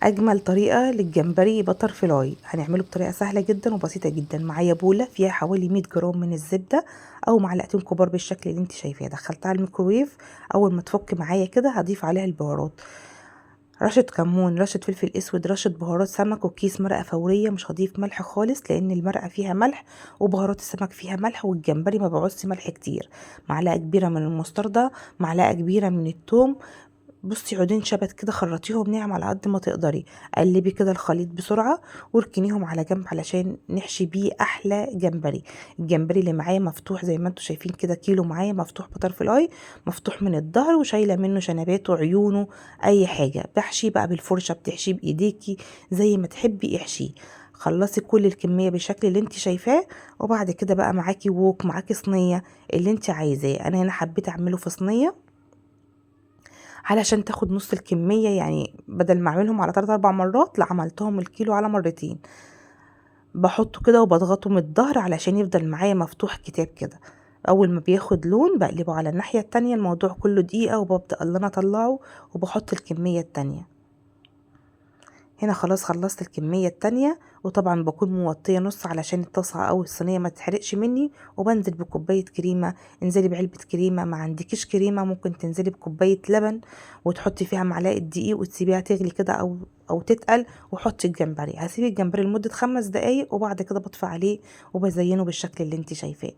اجمل طريقه للجمبري بتر فلاي هنعمله بطريقه سهله جدا وبسيطه جدا. معايا بوله فيها حوالي 100 جرام من الزبده او معلقتين كبار بالشكل اللي انت شايفاه. دخلتها على الميكروويف. اول ما تفك معايا كده هضيف عليها البهارات: رشه كمون، رشه فلفل اسود، رشه بهارات سمك، وكيس مرقه فوريه. مش هضيف ملح خالص لان المرقه فيها ملح وبهارات السمك فيها ملح، والجمبري ما بيعوزش ملح كتير. معلقه كبيره من المستردة، معلقه كبيره من الثوم. بصي عودين شبت كده خرطيهم ناعم على قد ما تقدري. قلبي كده الخليط بسرعه واركنيهم على جنب علشان نحشي بيه احلى جمبري. الجمبري اللي معايا مفتوح زي ما انتم شايفين كده، كيلو معايا مفتوح بتر فلاي، مفتوح من الظهر وشايله منه شنباته وعيونه. اي حاجه بحشي بقى بالفرشه، بتحشيه بايديكي زي ما تحبي احشيه. خلصي كل الكميه بالشكل اللي انت شايفاه، وبعد كده بقى معاكي ووك، معاكي صينيه اللي انت عايزاه. انا هنا حبيت اعمله في صينيه علشان تاخد نص الكمية، يعني بدل ما اعملهم على 3 4 مرات لا عملتهم الكيلو على مرتين. بحطه كده وبضغطه من الظهر علشان يفضل معايا مفتوح كتاب كده. اول ما بياخد لون بقلبه على الناحية التانية. الموضوع كله دقيقة وببدأ اللي انا اطلعه وبحط الكمية التانية. هنا خلاص خلصت الكمية التانية، وطبعا بكون موطية نص علشان الطاسة او الصينية ما تتحرقش مني. وبنزل بكوباية كريمة. انزلي بعلبة كريمة، ما عندكيش كريمة ممكن تنزلي بكوباية لبن وتحطي فيها معلقة دقيق وتسيبيها تغلي كده او تتقل، وحطي الجمبري. هسيب الجمبري لمدة 5 دقايق وبعد كده بطفي عليه وبزينه بالشكل اللي انت شايفاه.